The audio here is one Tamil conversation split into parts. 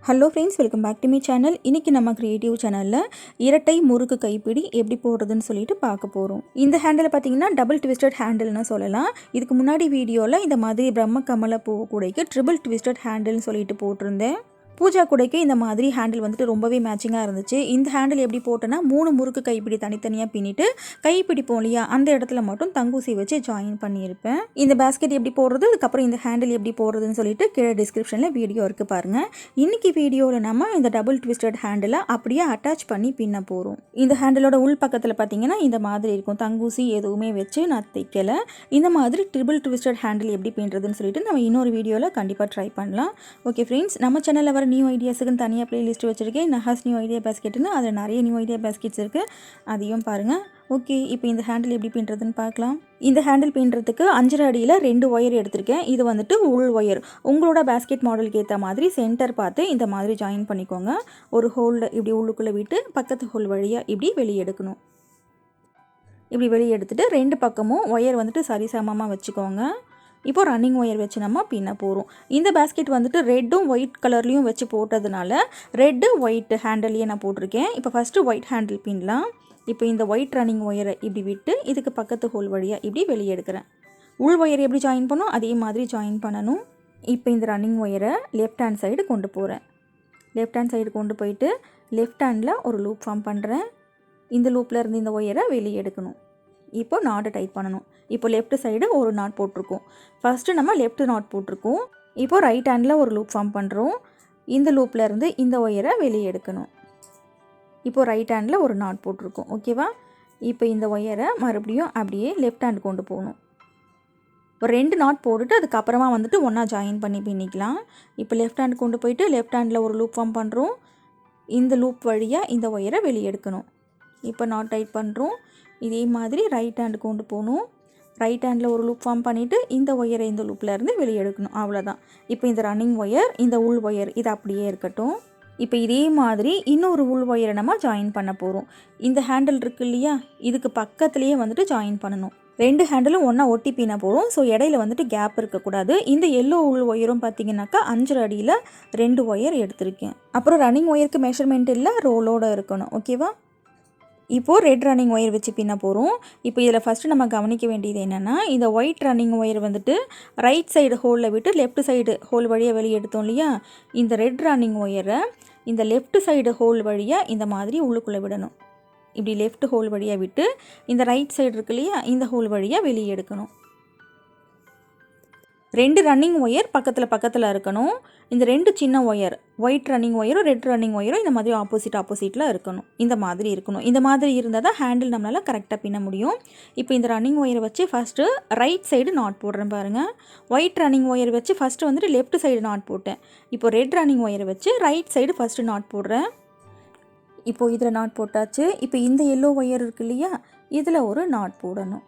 Hello friends, welcome back to me channel. இன்றைக்கி நம்ம க்ரியேட்டிவ் சேனலில் இரட்டை முறுக்கு கைப்பிடி எப்படி போடுறதுன்னு சொல்லிட்டு பார்க்க போகிறோம். இந்த ஹேண்டில் பார்த்திங்கன்னா டபுள் ட்விஸ்டட் ஹேண்டில்னு சொல்லலாம். இதுக்கு முன்னாடி வீடியோவில் இந்த மாதிரி பிரம்ம கமல பூ கூடைக்கு ட்ரிபிள் ட்விஸ்டட் ஹேண்டில்னு சொல்லிட்டு போட்டிருந்தேன். பூஜா கூடைக்கு இந்த மாதிரி ஹேண்டில் வந்துட்டு ரொம்பவே மேட்சிங்காக இருந்துச்சு. இந்த ஹேண்டில் எப்படி போட்டேன்னா 3 முறுக்கு கைப்பிடி தனித்தனியாக பின்னிட்டு கைப்பிடிப்போம் இல்லையா, அந்த இடத்துல மட்டும் தங்கூசி வச்சு ஜாயின் பண்ணியிருப்பேன். இந்த பேஸ்கெட் எப்படி போடுறது, அதுக்கப்புறம் இந்த ஹேண்டில் எப்படி போடுறதுன்னு சொல்லிட்டு கீழே டிஸ்கிரிப்ஷனில் வீடியோ இருக்குது பாருங்கள். இன்றைக்கி வீடியோவில் நம்ம இந்த டபுள் ட்விஸ்டட் ஹேண்டிலை அப்படியே அட்டாச் பண்ணி பின்ன போகிறோம். இந்த ஹேண்டிலோட உள் பக்கத்தில் பார்த்திங்கன்னா இந்த மாதிரி இருக்கும். தங்கூசி எதுவுமே வச்சு நான் தைக்கலை. இந்த மாதிரி ட்ரிபிள் ட்விஸ்டட் ஹேண்டில் எப்படி பின்னுறதுன்னு சொல்லிட்டு நம்ம இன்னொரு வீடியோவில் கண்டிப்பாக ட்ரை பண்ணலாம். ஓகே ஃப்ரெண்ட்ஸ், நம்ம சேனலில் வர நியூ ஐடியாஸுக்குன்னு தனியாக ப்ளேலிஸ்ட் வச்சுருக்கேன். நகாஸ் நியூ ஐடியா பேஸ்கெட்டுன்னு அதில் நிறைய நியூ ஐடியா பேஸ்கெட்ஸ் இருக்குது, அதையும் பாருங்கள். ஓகே, இப்போ இந்த ஹேண்டில் எப்படி பின்னுறதுன்னு பார்க்கலாம். இந்த ஹேண்டில் பின்னுறதுக்கு 5 அடியில் 2 ஒயர் எடுத்திருக்கேன். இது வந்துட்டு உள் ஒயர். உங்களோட பேஸ்கெட் மாடலுக்கு ஏற்ற மாதிரி சென்டர் பார்த்து இந்த மாதிரி ஜாயின் பண்ணிக்கோங்க. ஒரு ஹோலில் இப்படி உள்ளுக்குள்ளே விட்டு பக்கத்து ஹோல் வழியாக இப்படி வெளியே எடுக்கணும். இப்படி வெளியே எடுத்துகிட்டு 2 பக்கமும் ஒயர் வந்துட்டு சரிசமமாக வச்சுக்கோங்க. இப்போ ரன்னிங் ஒயர் வச்சு நம்ம பின்ன போகிறோம். இந்த பேஸ்கெட் வந்துட்டு ரெட்டும் ஒயிட் கலர்லேயும் வச்சு போட்டதுனால ரெட்டு ஒயிட் ஹேண்டிலையே நான் போட்டிருக்கேன். இப்போ ஃபஸ்ட்டு ஒயிட் ஹேண்டில் பின்னலாம். இப்போ இந்த ஒயிட் ரன்னிங் ஒயரை இப்படி விட்டு இதுக்கு பக்கத்து ஹோல் வழியாக இப்படி வெளியே எடுக்கிறேன். உள் ஒயர் எப்படி ஜாயின் பண்ணோம் அதே மாதிரி ஜாயின் பண்ணணும். இப்போ இந்த ரன்னிங் ஒயரை லெஃப்ட் ஹேண்ட் சைடு கொண்டு போகிறேன். லெஃப்ட் ஹேண்ட் சைடு கொண்டு போயிட்டு லெஃப்ட் ஹேண்டில் ஒரு லூப் ஃபார்ம் பண்ணுறேன். இந்த லூப்பில் இருந்து இந்த ஒயரை வெளியே எடுக்கணும். இப்போ நாட்டை டைட் பண்ணணும். இப்போ லெஃப்ட் சைடு ஒரு நாட் போட்டிருக்கோம். ஃபஸ்ட்டு நம்ம லெஃப்ட் நாட் போட்டிருக்கோம். இப்போ ரைட் ஹேண்டில் ஒரு லூப் ஃபார்ம் பண்ணுறோம். இந்த லூப்பில் இருந்து இந்த ஒயரை வெளியே எடுக்கணும். இப்போ ரைட் ஹேண்டில் ஒரு நாட் போட்டிருக்கோம். ஓகேவா? இப்போ இந்த ஒயரை மறுபடியும் அப்படியே லெஃப்ட் ஹேண்ட் கொண்டு போகணும். ஒரு 2 நாட் போட்டுட்டு அதுக்கப்புறமா வந்துட்டு ஒன்றா ஜாயின் பண்ணி பின்னிக்கலாம். இப்போ லெஃப்ட் ஹேண்ட் கொண்டு போயிட்டு லெஃப்ட் ஹேண்டில் ஒரு லூப் ஃபார்ம் பண்ணுறோம். இந்த லூப் வழியாக இந்த ஒயரை வெளியே எடுக்கணும். இப்போ நாட் டைட் பண்ணுறோம். இதே மாதிரி ரைட் ஹேண்டு கொண்டு போகணும். ரைட் ஹேண்டில் ஒரு லூப் ஃபார்ம் பண்ணிவிட்டு இந்த ஒயரை இந்த லூப்பில் இருந்து வெளியே எடுக்கணும். அவ்வளோதான். இப்போ இந்த ரன்னிங் ஒயர், இந்த உள் ஒயர் இது அப்படியே இருக்கட்டும். இப்போ இதே மாதிரி இன்னொரு உள் ஒயரை நம்ம ஜாயின் பண்ண போகிறோம். இந்த ஹேண்டில் இருக்குது இல்லையா, இதுக்கு பக்கத்துலேயே வந்துட்டு ஜாயின் பண்ணணும். 2 ஹேண்டிலும் ஒன்றா ஒட்டி பின்ன போகிறோம். ஸோ இடையில வந்துட்டு கேப் இருக்கக்கூடாது. இந்த எல்லோ உள் ஒயரும் பார்த்திங்கனாக்கா 5 அடியில் 2 ஒயர் எடுத்திருக்கேன். அப்புறம் ரன்னிங் ஒயருக்கு மெஷர்மெண்ட் இல்லை, ரோலோடு இருக்கணும். ஓகேவா? இப்போது ரெட் ரன்னிங் ஒயர் வச்சு பின்ன போகிறோம். இப்போ இதில் ஃபஸ்ட்டு நம்ம கவனிக்க வேண்டியது என்னென்னா, இந்த ஒயிட் ரன்னிங் ஒயர் வந்துட்டு ரைட் சைடு ஹோலில் விட்டு லெஃப்ட் சைடு ஹோல் வழியாக வெளியே எடுத்தோம் இல்லையா, இந்த ரெட் ரன்னிங் ஒயரை இந்த லெஃப்ட் சைடு ஹோல் வழியாக இந்த மாதிரி உள்ளுக்குள்ளே விடணும். இப்படி லெஃப்ட் ஹோல் வழியாக விட்டு இந்த ரைட் சைடு இருக்கு இல்லையா, இந்த ஹோல் வழியாக வெளியே எடுக்கணும். 2 ரன்னிங் ஒயர் பக்கத்தில் இருக்கணும். இந்த 2 சின்ன ஒயர், ஒயிட் ரன்னிங் ஒயரும் ரெட் ரன்னிங் ஒயரும் இந்த மாதிரி ஆப்போசிட்டில் இருக்கணும். இந்த மாதிரி இருக்கணும். இந்த மாதிரி இருந்தால் தான் ஹேண்டில் நம்மளால் கரெக்டாக பின்ன முடியும். இப்போ இந்த ரன்னிங் ஒயரை வச்சு ஃபஸ்ட்டு ரைட் சைடு நாட் போடுறேன் பாருங்கள். ஒயிட் ரன்னிங் ஒயர் வச்சு ஃபஸ்ட்டு வந்துட்டு லெஃப்ட் சைடு நாட் போட்டேன். இப்போ ரெட் ரன்னிங் ஒயரை வச்சு ரைட் சைடு ஃபஸ்ட்டு நாட் போடுறேன். இப்போது இதில் நாட் போட்டாச்சு. இப்போ இந்த எல்லோ ஒயர் இருக்கு இல்லையா, இதில் ஒரு நாட் போடணும்.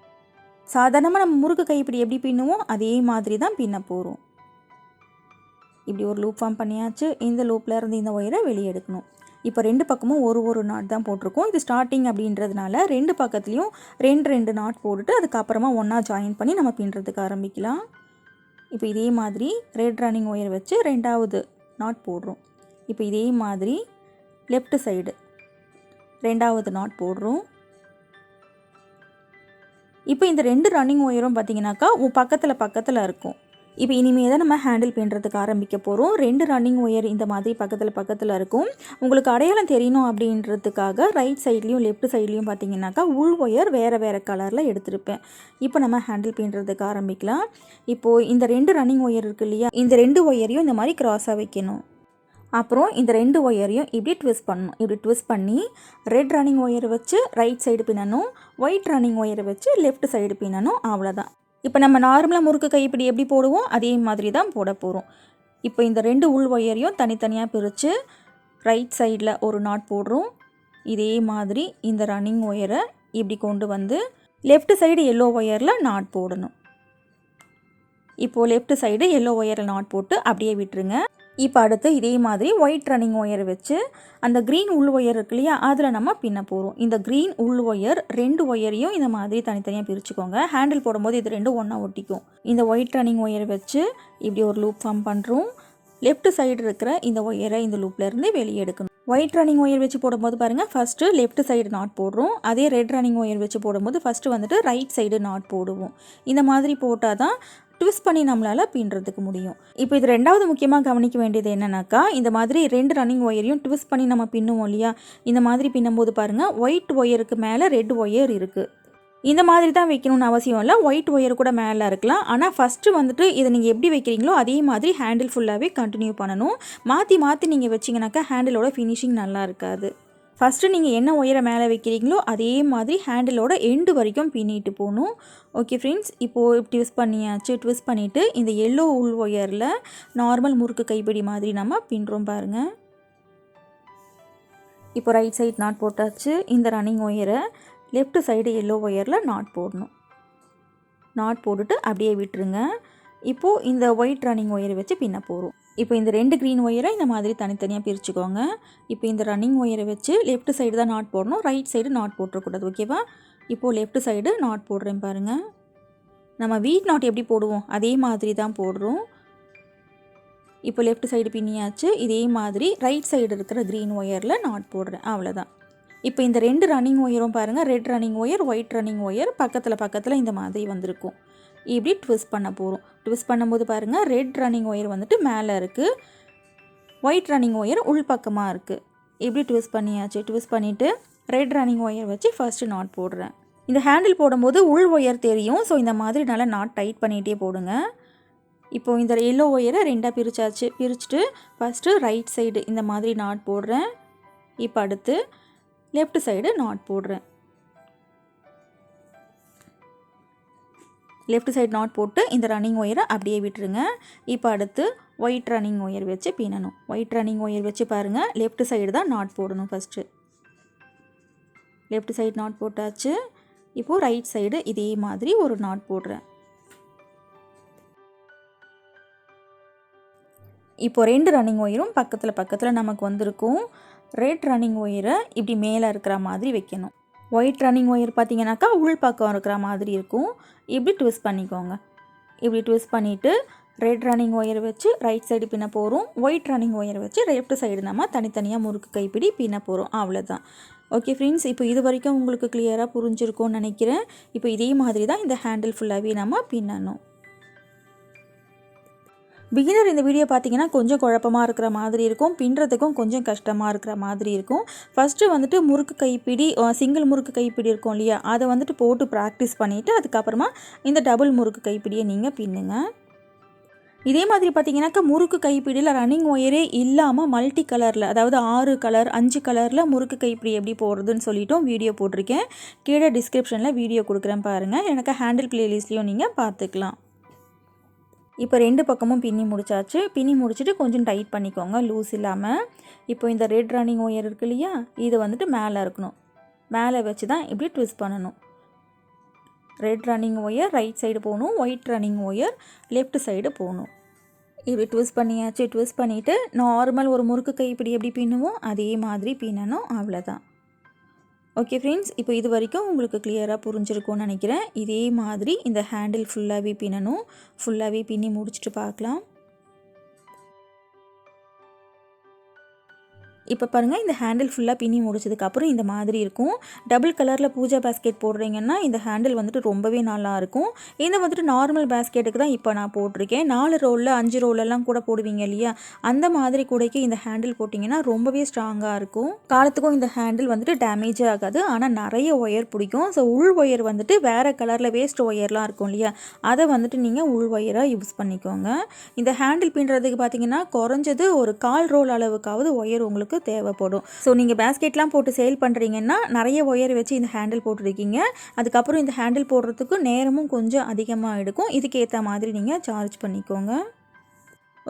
சாதாரணமாக நம்ம முறுக்கு கைப்பிடி எப்படி பின்னுவோம் அதே மாதிரி தான் பின்ன போகிறோம். இப்படி ஒரு லூப் ஃபார்ம் பண்ணியாச்சு. இந்த லூப்பில் இருந்து இந்த ஒயரை வெளியே எடுக்கணும். இப்போ 2 பக்கமும் ஒரு நாட் தான் போட்டிருக்கோம். இது ஸ்டார்டிங் அப்படின்றதுனால 2 பக்கத்துலேயும் 2 நாட் போட்டுட்டு அதுக்கப்புறமா ஒன்றா ஜாயின் பண்ணி நம்ம பின்னுறதுக்கு ஆரம்பிக்கலாம். இப்போ இதே மாதிரி ரெட் ரன்னிங் ஒயர் வச்சு 2வது நாட் போடுறோம். இப்போ இதே மாதிரி லெஃப்ட் சைடு 2வது நாட் போடுறோம். இப்போ இந்த 2 ரன்னிங் ஒயரும் பார்த்திங்கனாக்கா பக்கத்தில் இருக்கும். இப்போ இனிமேல் தான் நம்ம ஹேண்டில் பின்னுறதுக்கு ஆரம்பிக்க போகிறோம். 2 ரன்னிங் ஒயர் இந்த மாதிரி பக்கத்தில் இருக்கும். உங்களுக்கு அடையாளம் தெரியணும் அப்படின்றதுக்காக ரைட் சைட்லேயும் லெஃப்ட் சைட்லேயும் பார்த்திங்கனாக்கா உள் ஒயர் வேறு கலரில் எடுத்திருப்பேன். இப்போ நம்ம ஹேண்டில் பின்னுறதுக்கு ஆரம்பிக்கலாம். இப்போது இந்த 2 ரன்னிங் ஒயர் இருக்குது இல்லையா, இந்த 2 ஒயரையும் இந்த மாதிரி க்ராஸாக வைக்கணும். அப்புறம் இந்த 2 ஒயரையும் இப்படி ட்விஸ்ட் பண்ணணும். இப்படி ட்விஸ்ட் பண்ணி ரெட் ரன்னிங் ஒயரை வச்சு ரைட் சைடு பின்னணும், ஒயிட் ரன்னிங் ஒயரை வச்சு லெஃப்ட் சைடு பின்னணும். அவ்வளோதான். இப்போ நம்ம நார்மலாக முறுக்கு கைப்பிடி எப்படி போடுவோம் அதே மாதிரி தான் போட போகிறோம். இப்போ இந்த 2 உள் ஒயரையும் தனித்தனியாக பிரித்து ரைட் சைடில் ஒரு நாட் போடுறோம். இதே மாதிரி இந்த ரன்னிங் ஒயரை இப்படி கொண்டு வந்து லெஃப்ட் சைடு எல்லோ ஒயரில் நாட் போடணும். இப்போது லெஃப்ட் சைடு எல்லோ ஒயரில் நாட் போட்டு அப்படியே விட்டுருங்க. இப்போ அடுத்து இதே மாதிரி ஒயிட் ரன்னிங் ஒயரை வச்சு அந்த க்ரீன் உள் ஒயர் இருக்கு இல்லையா, அதில் நம்ம பின்ன போகிறோம். இந்த க்ரீன் உள் ஒயர் 2 ஒயரையும் இந்த மாதிரி தனித்தனியாக பிரிச்சுக்கோங்க. ஹேண்டில் போடும்போது இது 2 ஒன்றா ஒட்டிக்கும். இந்த ஒயிட் ரன்னிங் ஒயரை வச்சு இப்படி ஒரு லூப் ஃபார்ம் பண்ணுறோம். லெஃப்ட் சைடு இருக்கிற இந்த ஒயரை இந்த லூப்லேருந்து வெளியே எடுக்கணும். ஒயிட் ரன்னிங் ஒயர் வச்சு போடும்போது பாருங்கள், ஃபஸ்ட்டு லெஃப்ட் சைடு நாட் போடுறோம். அதே ரெட் ரன்னிங் ஒயர் வச்சு போடும்போது ஃபஸ்ட்டு வந்துட்டு ரைட் சைடு நாட் போடுவோம். இந்த மாதிரி போட்டால் தான் ட்விஸ்ட் பண்ணி நம்மளால் பின்னுறதுக்கு முடியும். இப்போ இது ரெண்டாவது முக்கியமாக கவனிக்க வேண்டியது என்னன்னாக்கா, இந்த மாதிரி 2 ரன்னிங் ஒயரையும் ட்விஸ்ட் பண்ணி நம்ம பின்னுவோம் இல்லையா, இந்த மாதிரி பின்னும்போது பாருங்கள், ஒயிட் ஒயருக்கு மேலே ரெட் ஒயர் இருக்குது. இந்த மாதிரி தான் வைக்கணும்னு அவசியம் இல்லை, ஒயிட் ஒயர் கூட மேலே இருக்கலாம். ஆனால் ஃபஸ்ட்டு வந்துட்டு இதை நீங்கள் எப்படி வைக்கிறீங்களோ அதே மாதிரி ஹேண்டில் ஃபுல்லாகவே கண்டினியூ பண்ணணும். மாற்றி நீங்கள் வச்சிங்கனாக்கா ஹேண்டிலோட ஃபினிஷிங் நல்லா இருக்காது. ஃபஸ்ட்டு நீங்கள் என்ன ஒயரை மேலே வைக்கிறீங்களோ அதே மாதிரி ஹேண்டிலோட எண்டு வரைக்கும் பின்னிட்டு போகணும். ஓகே ஃப்ரெண்ட்ஸ், இப்போது ட்விஸ்ட் பண்ணியாச்சு. ட்விஸ்ட் பண்ணிவிட்டு இந்த எல்லோ உள் ஒயரில் நார்மல் முறுக்கு கைப்பிடி மாதிரி நம்ம பின்னுறோம் பாருங்கள். இப்போ ரைட் சைட் நாட் போட்டாச்சு. இந்த ரன்னிங் ஒயரை லெஃப்ட் சைடு எல்லோ ஒயரில் நாட் போடணும். நாட் போட்டுட்டு அப்படியே விட்டுருங்க. இப்போது இந்த ஒயிட் ரன்னிங் ஒயரை வச்சு பின்ன போகிறோம். இப்போ இந்த 2 க்ரீன் ஒயரை இந்த மாதிரி தனித்தனியாக பிரிச்சுக்கோங்க. இப்போ இந்த ரன்னிங் ஒயரை வச்சு லெஃப்ட் சைடு தான் நாட் போடணும், ரைட் சைடு நாட் போட்டுறக்கூடாது. ஓகேவா? இப்போது லெஃப்ட் சைடு நாட் போடுறேன் பாருங்கள். நம்ம வீட் நாட் எப்படி போடுவோம் அதே மாதிரி தான் போடுறோம். இப்போ லெஃப்ட் சைடு பின்னியாச்சு. இதே மாதிரி ரைட் சைடு இருக்கிற க்ரீன் ஒயரில் நாட் போடுறேன். அவ்வளோதான். இப்போ இந்த 2 ரன்னிங் ஒயரும் பாருங்கள், red running wire, white running wire பக்கத்தில் இந்த மாதிரி வந்திருக்கும். இப்படி ட்விஸ்ட் பண்ண போகிறோம். ட்விஸ்ட் பண்ணும்போது பாருங்கள், ரெட் ரன்னிங் ஒயர் வந்துட்டு மேலே இருக்குது, ஒயிட் ரன்னிங் ஒயர் உள்பக்கமாக இருக்குது. இப்படி ட்விஸ்ட் பண்ணியாச்சு. ட்விஸ்ட் பண்ணிவிட்டு ரெட் ரன்னிங் ஒயர் வச்சு ஃபஸ்ட்டு நாட் போடுறேன். இந்த ஹேண்டில் போடும்போது உள் ஒயர் தெரியும், ஸோ இந்த மாதிரி நல்லா நாட் டைட் பண்ணிகிட்டே போடுங்க. இப்போது இந்த எல்லோ ஒயரை 2ஆக பிரித்தாச்சு. பிரிச்சுட்டு ஃபஸ்ட்டு ரைட் சைடு இந்த மாதிரி நாட் போடுறேன். இப்போ அடுத்து லெஃப்ட் சைடு நாட் போடுறேன். லெஃப்ட் சைடு நாட் போட்டு இந்த ரன்னிங் ஒயரை அப்படியே விட்டுருங்க. இப்போ அடுத்து ஒயிட் ரன்னிங் ஒயர் வச்சு பின்னணும். ஒயிட் ரன்னிங் ஒயர் வச்சு பாருங்கள், லெஃப்ட் சைடு தான் நாட் போடணும். ஃபஸ்ட்டு லெஃப்ட் சைடு நாட் போட்டாச்சு. இப்போது ரைட் சைடு இதே மாதிரி ஒரு நாட் போடுறேன். இப்போ 2 ரன்னிங் ஒயரும் பக்கத்தில் நமக்கு வந்திருக்கும். ரெட் ரன்னிங் ஒயரை இப்படி மேலே இருக்கிற மாதிரி வைக்கணும். ஒயிட் ரன்னிங் ஒயர் பார்த்தீங்கன்னாக்கா உள் பக்கம் இருக்கிற மாதிரி இருக்கும். இப்படி ட்விஸ்ட் பண்ணிக்கோங்க. இப்படி ட்விஸ்ட் பண்ணிவிட்டு ரெட் ரன்னிங் ஒயர் வச்சு ரைட் சைடு பின்ன போகிறோம், ஒயிட் ரன்னிங் ஒயர் வச்சு லெஃப்ட் சைடு நம்ம தனித்தனியாக முறுக்கு கைப்பிடி பின்ன போகிறோம். அவ்வளோதான். ஓகே ஃப்ரெண்ட்ஸ், இப்போ இது வரைக்கும் உங்களுக்கு கிளியராக புரிஞ்சிருக்கும்னு நினைக்கிறேன். இப்போ இதே மாதிரி தான் இந்த ஹேண்டில் ஃபுல்லாகவே நம்ம பின்னணும். பிகினர் இந்த வீடியோ பார்த்தீங்கன்னா கொஞ்சம் குழப்பமாக இருக்கிற மாதிரி இருக்கும், பின்னுறதுக்கும் கொஞ்சம் கஷ்டமாக இருக்கிற மாதிரி இருக்கும். ஃபஸ்ட்டு வந்துட்டு முறுக்கு கைப்பிடி, சிங்கிள் முறுக்கு கைப்பிடி இருக்கும் இல்லையா, அதை வந்துட்டு போட்டு ப்ராக்டிஸ் பண்ணிவிட்டு அதுக்கப்புறமா இந்த டபுள் முறுக்கு கைப்பிடியை நீங்கள் பின்னுங்க. இதே மாதிரி பார்த்தீங்கன்னாக்கா முறுக்கு கைப்பிடியில் ரன்னிங் ஒயரே இல்லாமல் மல்டி கலரில், அதாவது 6 கலர் 5 கலரில் முறுக்கு கைப்பிடி எப்படி போடுறதுன்னு சொல்லிவிட்டும் வீடியோ போட்டிருக்கேன். கீழே டிஸ்கிரிப்ஷனில் வீடியோ கொடுக்குறேன் பாருங்கள். எனக்கு ஹேண்டில் பிளேலிஸ்ட்லேயும் நீங்கள் பார்த்துக்கலாம். இப்போ 2 பக்கமும் பின்னி முடிச்சாச்சு. பின்னி முடிச்சுட்டு கொஞ்சம் டைட் பண்ணிக்கோங்க, லூஸ் இல்லாமல். இப்போ இந்த ரெட் ரன்னிங் ஒயர் இருக்கு இல்லையா, இது வந்துட்டு மேலே இருக்கணும். மேலே வச்சு தான் இப்படி ட்விஸ்ட் பண்ணணும். Red running wire right side போகணும், white running wire left side போகணும். இப்படி ட்விஸ்ட் பண்ணியாச்சு. ட்விஸ்ட் பண்ணிவிட்டு நார்மல் ஒரு முறுக்கு கைப்பிடி எப்படி பின்னுவோம் அதே மாதிரி பின்னணும். அவ்வளோதான். ஓகே ஃப்ரெண்ட்ஸ், இப்போ இது வரைக்கும் உங்களுக்கு கிளியராக புரிஞ்சிருக்கும்னு நினைக்கிறேன். இதே மாதிரி இந்த ஹேண்டில் ஃபுல்லாகவே பின்னணும். ஃபுல்லாகவே பின்னி முடிச்சுட்டு பார்க்கலாம். இப்போ பாருங்கள், இந்த ஹேண்டில் ஃபுல்லாக பின்னி முடிச்சதுக்கப்புறம் இந்த மாதிரி இருக்கும். டபுள் கலரில் பூஜா பேஸ்கெட் போடுறீங்கன்னா இந்த ஹேண்டில் வந்துட்டு ரொம்பவே நல்லாயிருக்கும். இந்த வந்துட்டு நார்மல் பேஸ்கெட்டுக்கு தான் இப்போ நான் போட்டிருக்கேன். 4 ரோலில் 5 ரோலெல்லாம் கூட போடுவீங்க இல்லையா, அந்த மாதிரி கூடக்கு இந்த ஹேண்டில் போட்டிங்கன்னா ரொம்பவே ஸ்ட்ராங்காக இருக்கும். காலத்துக்கும் இந்த ஹேண்டில் வந்துட்டு டேமேஜே ஆகாது. ஆனால் நிறைய ஒயர் பிடிக்கும். ஸோ உள் ஒயர் வந்துட்டு வேறு கலரில் வேஸ்ட் ஒயர்லாம் இருக்கும் இல்லையா, அதை வந்துட்டு நீங்கள் உள் ஒயராக யூஸ் பண்ணிக்கோங்க. இந்த ஹேண்டில் பின்னுறதுக்கு பார்த்தீங்கன்னா குறைஞ்சது ஒரு 1/4 ரோல் அளவுக்காவது ஒயர் உங்களுக்கு தேவைப்படும். ஸோ நீங்கள் பேஸ்கெட்லாம் போட்டு சேல் பண்ணுறீங்கன்னா நிறைய ஒயர் வச்சு இந்த ஹேண்டில் போட்டிருக்கீங்க. அதுக்கப்புறம் இந்த ஹேண்டில் போடுறதுக்கு நேரமும் கொஞ்சம் அதிகமாக எடுக்கும். இதுக்கேற்ற மாதிரி நீங்கள் சார்ஜ் பண்ணிக்கோங்க.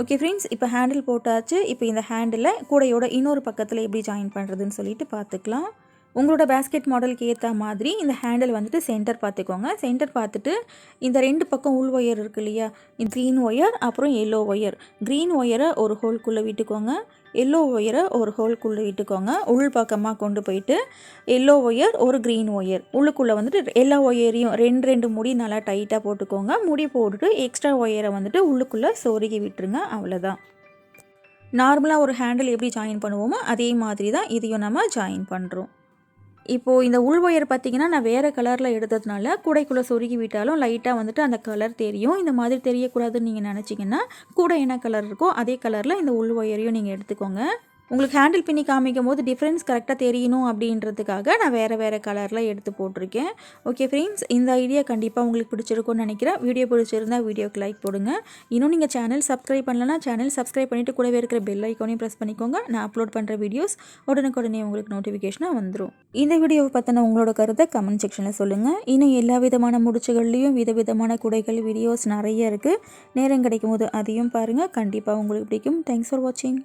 ஓகே ஃப்ரெண்ட்ஸ், இப்போ ஹேண்டில் போட்டாச்சு. இப்போ இந்த ஹேண்டில் கூடையோட இன்னொரு பக்கத்தில் எப்படி ஜாயின் பண்ணுறதுன்னு சொல்லிட்டு பார்த்துக்கலாம். உங்களோட பேஸ்கெட் மாடலுக்கு ஏற்ற மாதிரி இந்த ஹேண்டில் வந்துட்டு சென்டர் பார்த்துக்கோங்க. சென்டர் பார்த்துட்டு இந்த 2 பக்கம் உள் ஒயர் இருக்குது இல்லையா, இந்த க்ரீன் ஒயர் அப்புறம் எல்லோ ஒயர். க்ரீன் ஒயரை ஒரு ஹோல்குள்ளே விட்டுக்கோங்க, எல்லோ ஒயரை ஒரு ஹோல்குள்ளே விட்டுக்கோங்க. உள் பக்கமாக கொண்டு போயிட்டு எல்லோ ஒயர் ஒரு க்ரீன் ஒயர் உள்ளுக்குள்ளே வந்துட்டு எல்லா ஒயரையும் 2 முடி நல்லா டைட்டாக போட்டுக்கோங்க. முடி போட்டுட்டு எக்ஸ்ட்ரா ஒயரை வந்துட்டு உள்ளுக்குள்ளே சொருகி விட்டுருங்க. அவ்வளோதான். நார்மலாக ஒரு ஹேண்டில் எப்படி ஜாயின் பண்ணுவோமோ அதே மாதிரி தான் இதையும் நம்ம ஜாயின் பண்ணுறோம். இப்போது இந்த உள் ஒயர் பார்த்திங்கன்னா நான் வேறு கலரில் எடுத்ததுனால கூடைக்குள்ளே சொருகி விட்டாலும் லைட்டாக வந்துட்டு அந்த கலர் தெரியும். இந்த மாதிரி தெரியக்கூடாதுன்னு நீங்கள் நினச்சிங்கன்னா கூட என்ன கலர் இருக்கோ அதே கலரில் இந்த உள் ஒயரையும் நீங்கள் எடுத்துக்கோங்க. உங்களுக்கு ஹேண்டில் பின்னி காமிக்கும் போது டிஃப்ரென்ஸ் கரெக்டாக தெரியணும் அப்படின்றதுக்காக நான் வேறு கலரில் எடுத்து போட்டிருக்கேன். ஓகே ஃப்ரெண்ட்ஸ், இந்த ஐடியா கண்டிப்பாக உங்களுக்கு பிடிச்சிருக்கும்னு நினைக்கிறேன். வீடியோ பிடிச்சிருந்தால் வீடியோக்கு லைக் போடுங்க. இன்னும் நீங்கள் சேனல் சப்ஸ்கிரைப் பண்ணலன்னா சேனல் சப்ஸ்கிரைப் பண்ணிவிட்டு கூடவே இருக்கிற பெல் ஐக்கானையும் ப்ரெஸ் பண்ணிக்கோங்க. நான் அப்லோட் பண்ணுற வீடியோஸ் உடனுக்குடனே உங்களுக்கு நோட்டிஃபிகேஷனாக வந்துடும். இந்த வீடியோவை பற்றின உங்களோட கருத்தை கமெண்ட் செக்ஷனில் சொல்லுங்கள். இன்னும் எல்லா விதமான முடிச்சுகள்லேயும் விதவிதமான குடைகள் வீடியோஸ் நிறைய இருக்குது. நேரம் கிடைக்கும் போது அதையும் பாருங்கள். கண்டிப்பாக உங்களுக்கு பிடிக்கும். தேங்க்ஸ் ஃபார் வாட்சிங்.